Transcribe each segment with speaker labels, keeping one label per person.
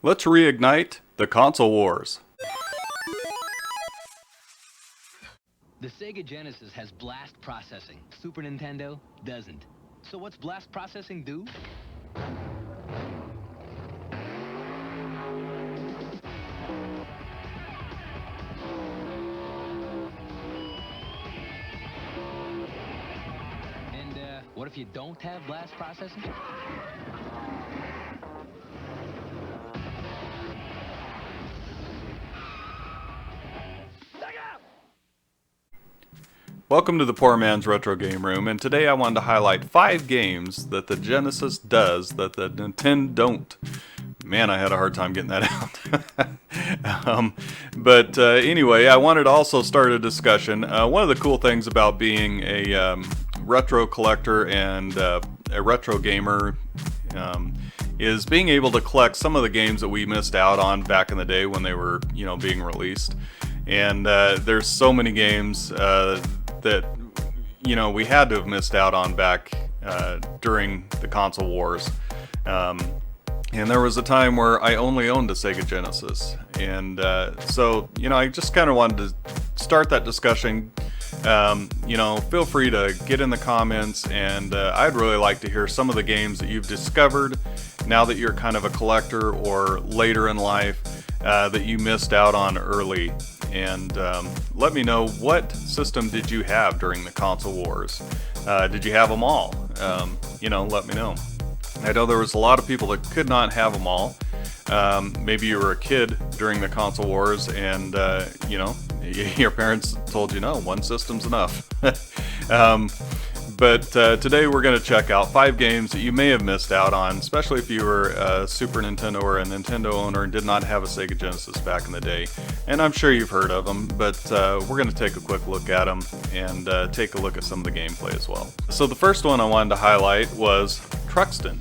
Speaker 1: Let's reignite the console wars.
Speaker 2: The Sega Genesis has blast processing. Super Nintendo doesn't. So what's blast processing do? And what if you don't have blast processing?
Speaker 1: Welcome to the Poor Man's Retro Game Room, and today I wanted to highlight 5 games that the Genesis does that the Nintendo don't. Man, I had a hard time getting that out. Anyway, I wanted to also start a discussion. One of the cool things about being a retro collector and a retro gamer is being able to collect some of the games that we missed out on back in the day when they were, being released. And there's so many games that we had to have missed out on back during the console wars. And there was a time where I only owned a Sega Genesis. And so I just kind of wanted to start that discussion. Feel free to get in the comments, and I'd really like to hear some of the games that you've discovered now that you're kind of a collector or later in life that you missed out on early. And let me know, what system did you have during the console wars? Did you have them all? Let me know. I know there was a lot of people that could not have them all. Maybe you were a kid during the console wars and, your parents told you, no, one system's enough. But today we're going to check out 5 games that you may have missed out on, especially if you were a Super Nintendo or a Nintendo owner and did not have a Sega Genesis back in the day. And I'm sure you've heard of them, but we're going to take a quick look at them and take a look at some of the gameplay as well. So the first one I wanted to highlight was Truxton.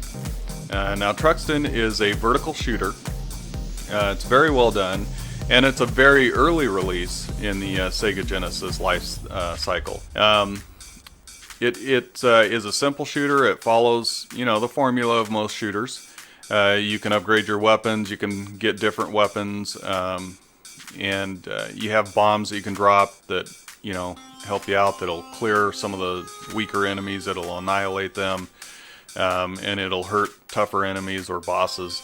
Speaker 1: Now Truxton is a vertical shooter. It's very well done, and it's a very early release in the Sega Genesis life cycle. It is a simple shooter. It follows, the formula of most shooters. You can upgrade your weapons. You can get different weapons, and you have bombs that you can drop that, help you out. That'll clear some of the weaker enemies. It'll annihilate them, and it'll hurt tougher enemies or bosses.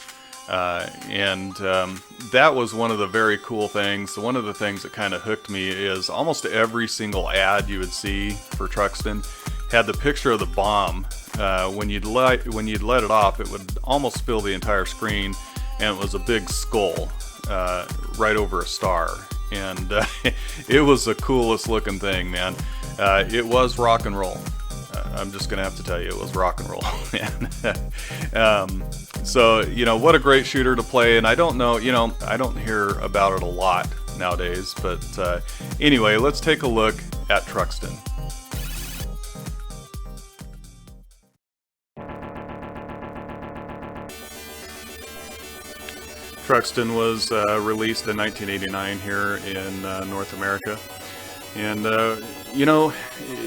Speaker 1: That was one of the very cool things. So one of the things that kind of hooked me is almost every single ad you would see for Truxton had the picture of the bomb. When you'd let it off, it would almost fill the entire screen, and it was a big skull right over a star. And it was the coolest looking thing, man. It was rock and roll. I'm just gonna have to tell you, it was rock and roll, man. So what a great shooter to play. And I don't know, I don't hear about it a lot nowadays, but anyway, let's take a look at Truxton. Truxton was released in 1989 here in North America. And,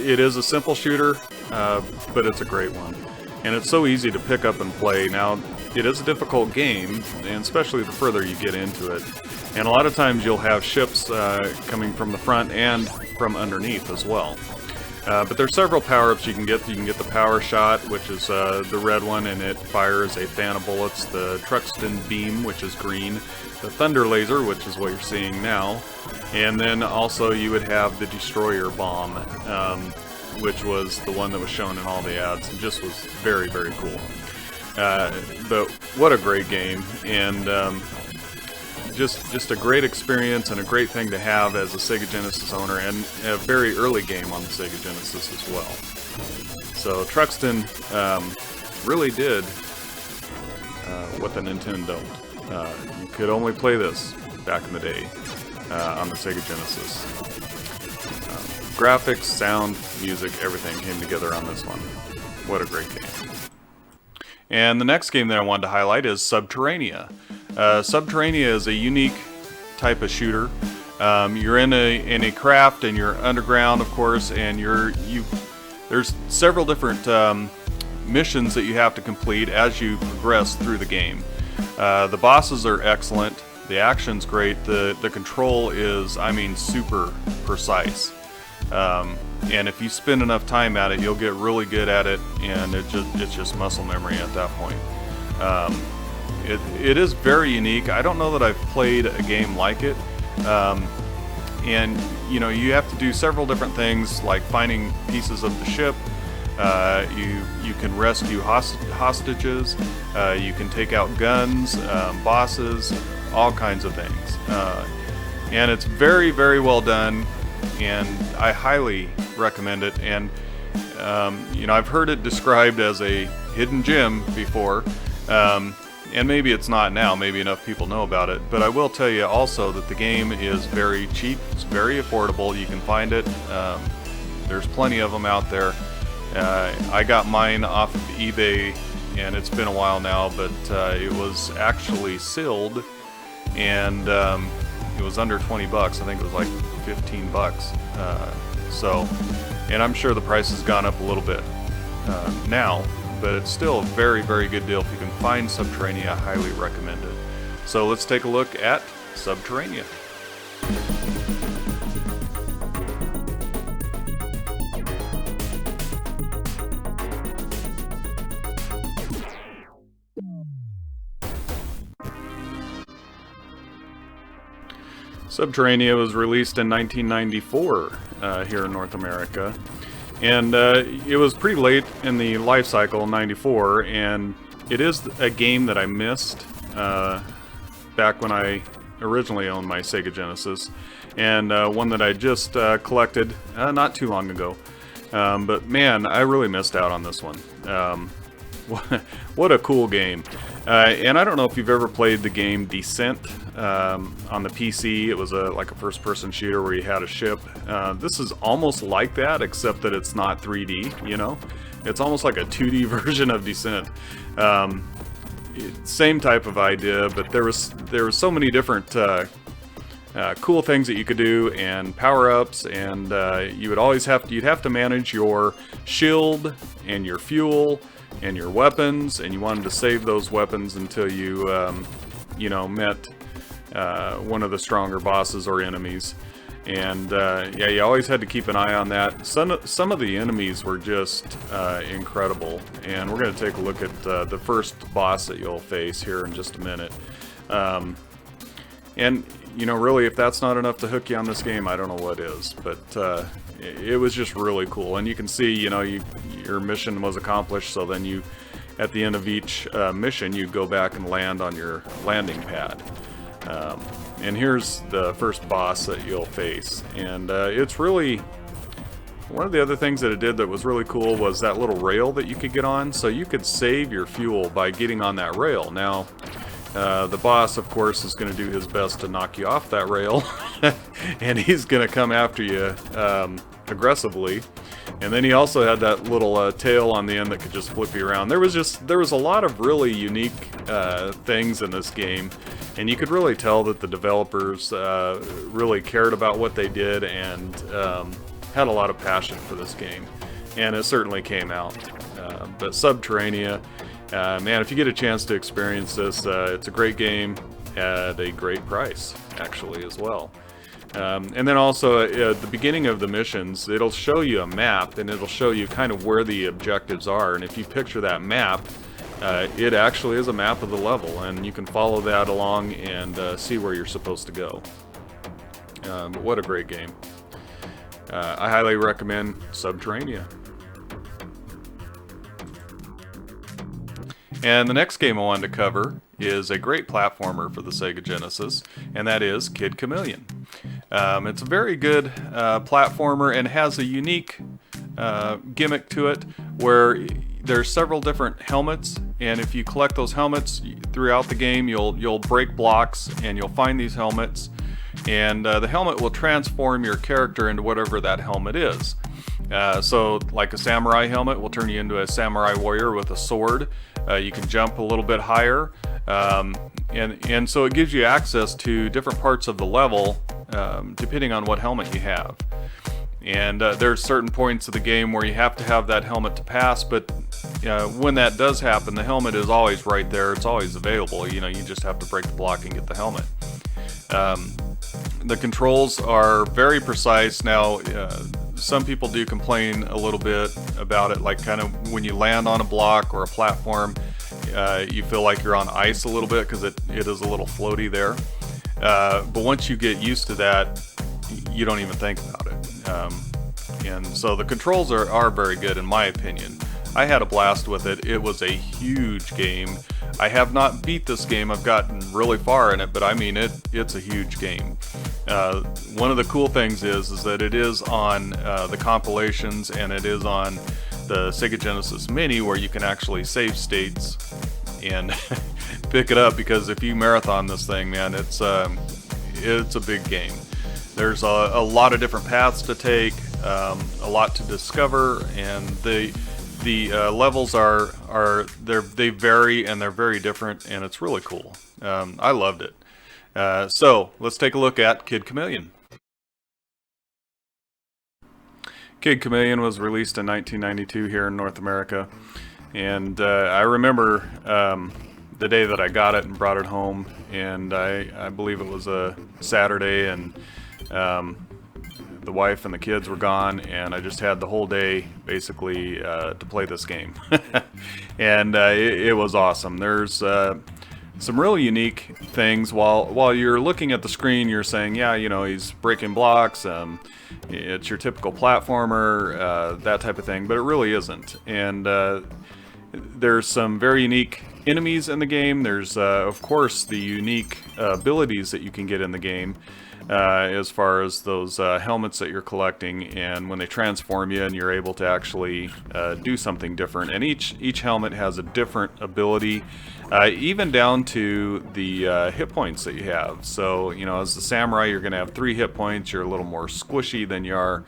Speaker 1: it is a simple shooter, but it's a great one. And it's so easy to pick up and play. Now, it is a difficult game, and especially the further you get into it. And a lot of times you'll have ships coming from the front and from underneath as well. But there's several power-ups you can get. You can get the power shot, which is the red one, and it fires a fan of bullets. The Truxton beam, which is green. The thunder laser, which is what you're seeing now. And then also you would have the destroyer bomb, which was the one that was shown in all the ads, and just was very, very cool. But what a great game, and just a great experience and a great thing to have as a Sega Genesis owner, and a very early game on the Sega Genesis as well. So Truxton really did what the Nintendon't. You could only play this back in the day on the Sega Genesis. Graphics, sound, music, everything came together on this one. What a great game. And the next game that I wanted to highlight is Subterranea. Subterranea is a unique type of shooter. You're in a craft, and you're underground, of course, and there's several different missions that you have to complete as you progress through the game. The bosses are excellent. The action's great. The control is, I mean, super precise. And if you spend enough time at it, you'll get really good at it, and it's just muscle memory at that point. It is very unique. I don't know that I've played a game like it. And you know, you have to do several different things, like finding pieces of the ship. You can rescue hostages. You can take out guns, bosses, all kinds of things. And it's very, very well done, and I highly recommend it. And you know, I've heard it described as a hidden gem before. And maybe it's not now, maybe enough people know about it, but I will tell you also that the game is very cheap, it's very affordable, you can find it, there's plenty of them out there. I got mine off of eBay, and it's been a while now, but it was actually sealed, and it was under 20 bucks, I think it was like 15 bucks, and I'm sure the price has gone up a little bit now, but it's still a very, very good deal. If you can find Subterranea, I highly recommend it. So let's take a look at Subterranea. Subterranea was released in 1994 here in North America. And it was pretty late in the life cycle, 94, and it is a game that I missed back when I originally owned my Sega Genesis, and one that I just collected not too long ago. But man, I really missed out on this one. What a cool game. And I don't know if you've ever played the game Descent on the PC. It was like a first-person shooter where you had a ship. This is almost like that, except that it's not 3D, you know? It's almost like a 2D version of Descent. Same type of idea, but there was so many different cool things that you could do, and power-ups, and you'd have to manage your shield and your fuel and your weapons, and you wanted to save those weapons until you you know, met one of the stronger bosses or enemies. And yeah, you always had to keep an eye on that. Some of the enemies were just incredible, and we're going to take a look at the first boss that you'll face here in just a minute. And you know, really, if that's not enough to hook you on this game, I don't know what is. But it was just really cool, and you can see, you know, your mission was accomplished. So then you, at the end of each mission, you go back and land on your landing pad. And here's the first boss that you'll face, and it's really, one of the other things that it did that was really cool was that little rail that you could get on, so you could save your fuel by getting on that rail. Now, the boss, of course, is going to do his best to knock you off that rail, and he's going to come after you aggressively. And then he also had that little tail on the end that could just flip you around. There was a lot of really unique things in this game, and you could really tell that the developers really cared about what they did and had a lot of passion for this game. And it certainly came out. But Subterranea, man, if you get a chance to experience this, it's a great game at a great price, actually, as well. And then also at the beginning of the missions, it'll show you a map, and it'll show you kind of where the objectives are. And if you picture that map, it actually is a map of the level, and you can follow that along and see where you're supposed to go. But what a great game. I highly recommend Subterranea. And the next game I wanted to cover is a great platformer for the Sega Genesis, and that is Kid Chameleon. It's a very good platformer and has a unique gimmick to it where there's several different helmets, and if you collect those helmets throughout the game, you'll break blocks and you'll find these helmets, and the helmet will transform your character into whatever that helmet is. So like a samurai helmet will turn you into a samurai warrior with a sword. You can jump a little bit higher, and so it gives you access to different parts of the level depending on what helmet you have. And there's certain points of the game where you have to have that helmet to pass, but when that does happen, the helmet is always right there. It's always available. You know, you just have to break the block and get the helmet. The controls are very precise. Now, some people do complain a little bit about it, like kind of when you land on a block or a platform, you feel like you're on ice a little bit because it is a little floaty there. But once you get used to that, you don't even think about it. And so the controls are very good in my opinion. I had a blast with it. It was a huge game. I have not beat this game. I've gotten really far in it, but I mean it's a huge game. One of the cool things is that it is on the compilations, and it is on the Sega Genesis Mini, where you can actually save states and pick it up, because if you marathon this thing, man, it's a big game. There's a lot of different paths to take, a lot to discover, and the levels they vary, and they're very different, and it's really cool. I loved it. So let's take a look at Kid Chameleon. Kid Chameleon was released in 1992 here in North America, and I remember the day that I got it and brought it home, and I believe it was a Saturday, and the wife and the kids were gone, and I just had the whole day basically to play this game. And it was awesome. There's some really unique things. While you're looking at the screen, you're saying, yeah, you know, he's breaking blocks, it's your typical platformer, that type of thing, but it really isn't. And there's some very unique enemies in the game. There's of course the unique abilities that you can get in the game, as far as those helmets that you're collecting, and when they transform you and you're able to actually do something different. And each helmet has a different ability, even down to the hit points that you have. So, you know, as the samurai, you're going to have 3 hit points. You're a little more squishy than you are,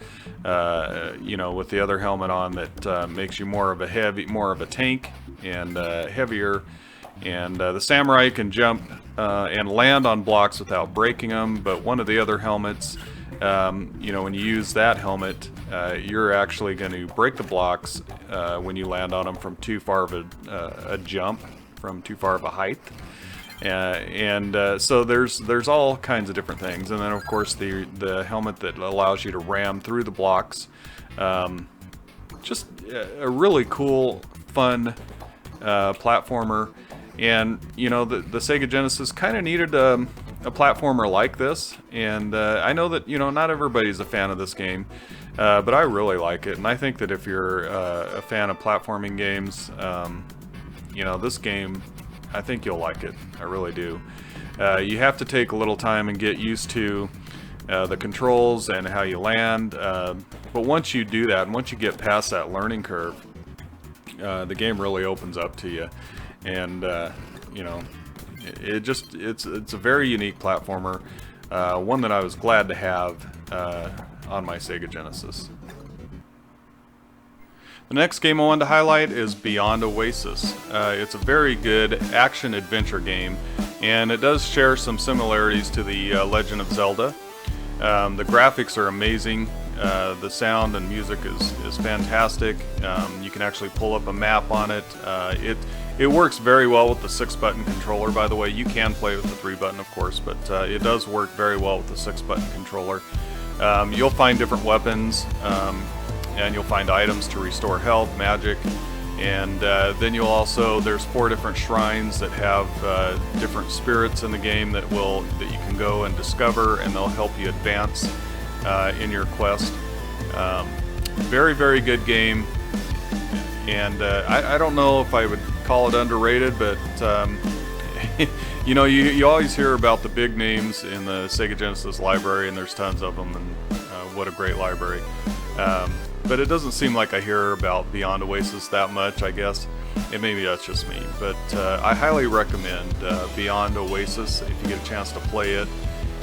Speaker 1: you know, with the other helmet on that makes you more of a tank and heavier. And the samurai can jump and land on blocks without breaking them, but one of the other helmets, you know, when you use that helmet, you're actually going to break the blocks when you land on them from too far of a jump, from too far of a height. So there's all kinds of different things. And then of course the helmet that allows you to ram through the blocks. Just a really cool, fun platformer. And you know, the Sega Genesis kind of needed a platformer like this, and I know that, you know, not everybody's a fan of this game, but I really like it. And I think that if you're a fan of platforming games, you know, this game, I think you'll like it. I really do. You have to take a little time and get used to the controls and how you land, but once you do that, and once you get past that learning curve, the game really opens up to you. And you know, it's a very unique platformer, one that I was glad to have on my Sega Genesis. The next game I wanted to highlight is Beyond Oasis. It's a very good action-adventure game, and it does share some similarities to the Legend of Zelda. The graphics are amazing. The sound and music is fantastic. You can actually pull up a map on it. It works very well with the 6-button controller, by the way. You can play with the 3-button, of course, but it does work very well with the 6-button controller. You'll find different weapons, and you'll find items to restore health, magic, and then you'll also, there's 4 different shrines that have different spirits in the game that you can go and discover, and they'll help you advance in your quest. Very, very good game, and I don't know if I would call it underrated, but you know, you always hear about the big names in the Sega Genesis library, and there's tons of them, and what a great library. But it doesn't seem like I hear about Beyond Oasis that much, I guess. And maybe that's just me, but I highly recommend Beyond Oasis if you get a chance to play it.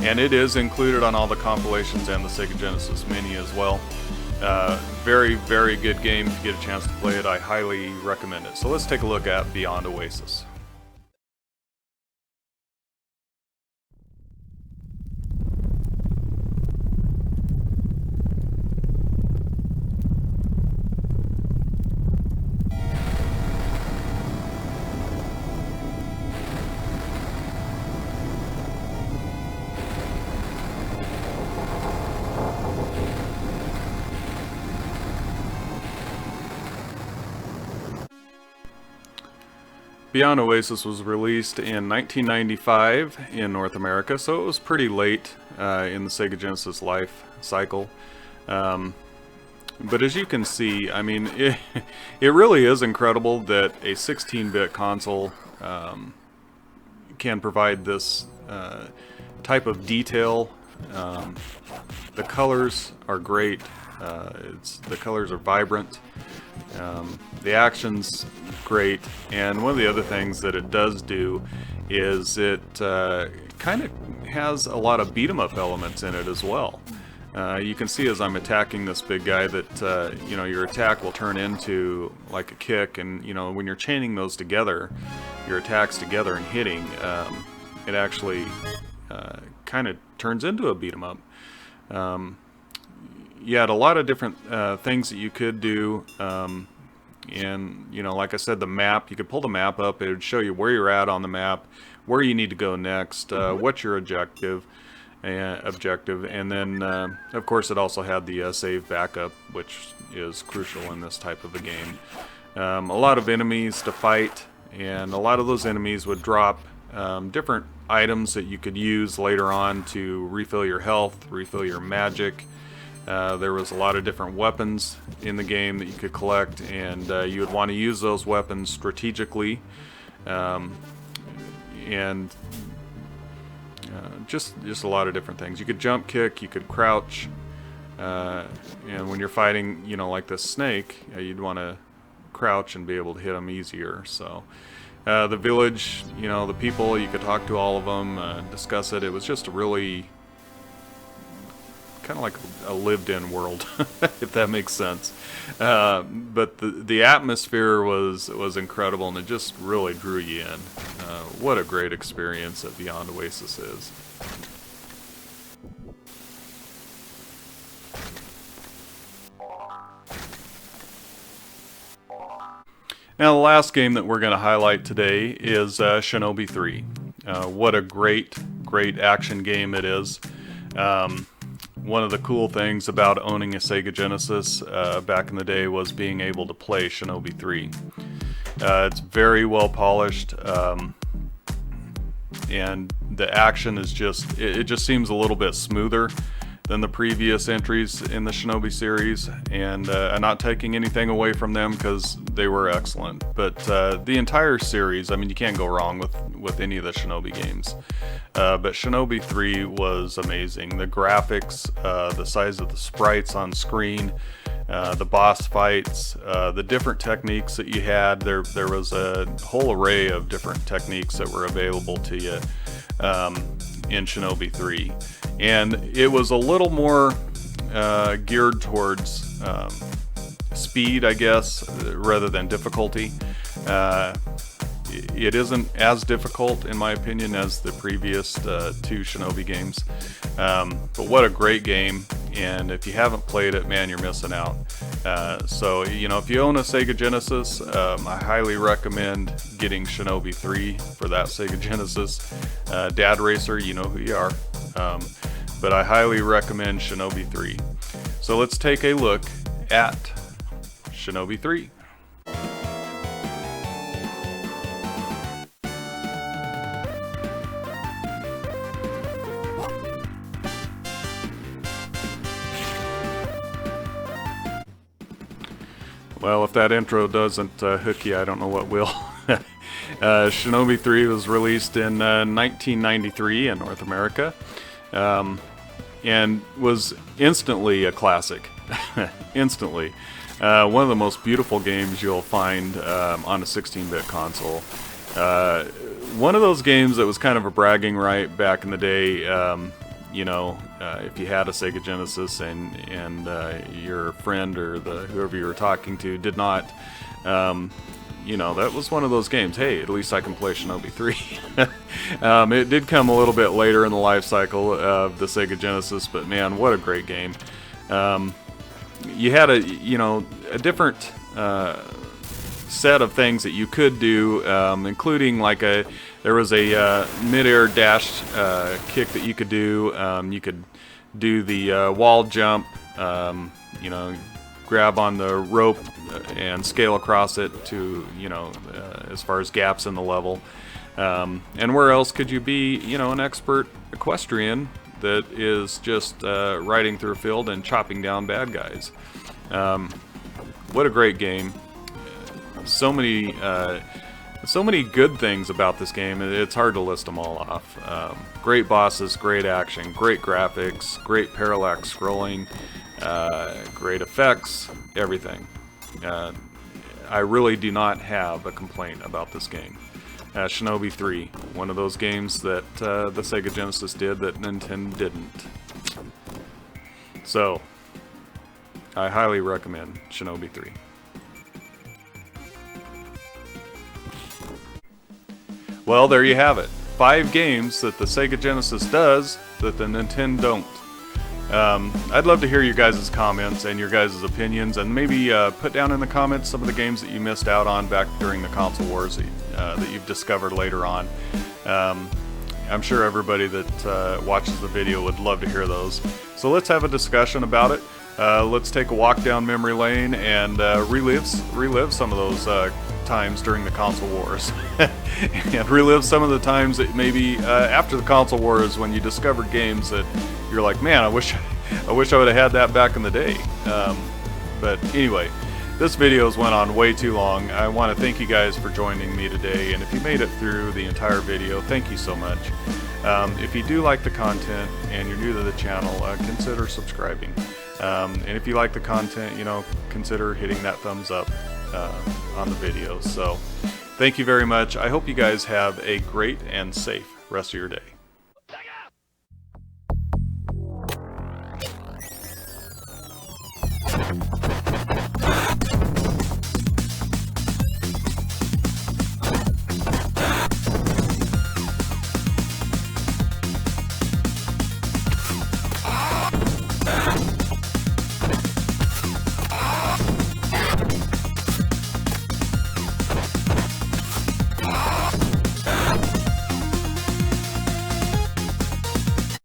Speaker 1: And it is included on all the compilations and the Sega Genesis Mini as well. Very, very good game. If you get a chance to play it, I highly recommend it. So let's take a look at Beyond Oasis. Beyond Oasis was released in 1995 in North America, so it was pretty late in the Sega Genesis life cycle. But as you can see, I mean, it really is incredible that a 16-bit console can provide this type of detail. The colors are great. The colors are vibrant. The action's great, and one of the other things that it does do is it kind of has a lot of beat-em-up elements in it as well. You can see as I'm attacking this big guy that you know, your attack will turn into like a kick, and you know, when you're chaining those together, your attacks together and hitting, it actually kind of turns into a beat-em-up. You had a lot of different things that you could do, and you know, like I said, the map, you could pull the map up. It would show you where you're at on the map, where you need to go next, what's your objective, and then of course it also had the save backup, which is crucial in this type of a game. A lot of enemies to fight, and a lot of those enemies would drop different items that you could use later on to refill your health, refill your magic. There was a lot of different weapons in the game that you could collect, and you would want to use those weapons strategically, and just a lot of different things. You could jump kick, you could crouch, and when you're fighting, you know, like this snake, you'd want to crouch and be able to hit them easier. So the village, you know, the people, you could talk to all of them, discuss it. It was just a really kind of like a lived-in world, if that makes sense. But the atmosphere was incredible, and it just really drew you in. What a great experience that Beyond Oasis is. Now, the last game that we're going to highlight today is Shinobi 3. What a great action game it is. One of the cool things about owning a Sega Genesis back in the day was being able to play Shinobi 3. It's very well polished, and the action is just, it just seems a little bit smoother than the previous entries in the Shinobi series, and I'm not taking anything away from them because they were excellent. But the entire series, I mean, you can't go wrong with any of the Shinobi games. But Shinobi 3 was amazing. The graphics, the size of the sprites on screen, the boss fights, the different techniques that you had. There was a whole array of different techniques that were available to you in Shinobi 3. And it was a little more geared towards speed, I guess, rather than difficulty. It isn't as difficult, in my opinion, as the previous two Shinobi games. But what a great game, and if you haven't played it, man, you're missing out. So, you know, if you own a Sega Genesis, I highly recommend getting Shinobi 3 for that Sega Genesis. Dad Racer, you know who you are. But I highly recommend Shinobi 3. So let's take a look at Shinobi 3. Well, if that intro doesn't hook you, I don't know what will. Shinobi 3 was released in 1993 in North America, and was instantly a classic. Instantly. One of the most beautiful games you'll find on a 16-bit console. One of those games that was kind of a bragging right back in the day. You know, if you had a Sega Genesis and your friend or whoever you were talking to did not, you know, that was one of those games. Hey, at least I can play Shinobi 3. It did come a little bit later in the life cycle of the Sega Genesis, but man, what a great game. You had a different set of things that you could do, including like there was a mid-air dash kick that you could do. You could do the wall jump. You know, grab on the rope and scale across it to, as far as gaps in the level. And where else could you be, an expert equestrian that is just riding through a field and chopping down bad guys? What a great game. So many good things about this game. It's hard to list them all off. Great bosses, great action, great graphics, great parallax scrolling, great effects, everything. I really do not have a complaint about this game. Shinobi 3, one of those games that the Sega Genesis did that Nintendo didn't. So, I highly recommend Shinobi 3. Well, there you have it. 5 games that the Sega Genesis does that the Nintendon't. I'd love to hear your guys' comments and your guys' opinions, and maybe put down in the comments some of the games that you missed out on back during the console wars that you've discovered later on. I'm sure everybody that watches the video would love to hear those. So let's have a discussion about it. Let's take a walk down memory lane and relive some of those times during the console wars, and relive some of the times that maybe after the console wars when you discovered games that you're like, man, I wish I would have had that back in the day. But anyway, this video's went on way too long. I want to thank you guys for joining me today, and if you made it through the entire video, thank you so much. If you do like the content and you're new to the channel, consider subscribing. And if you like the content, consider hitting that thumbs up on the video. So thank you very much. I hope you guys have a great and safe rest of your day.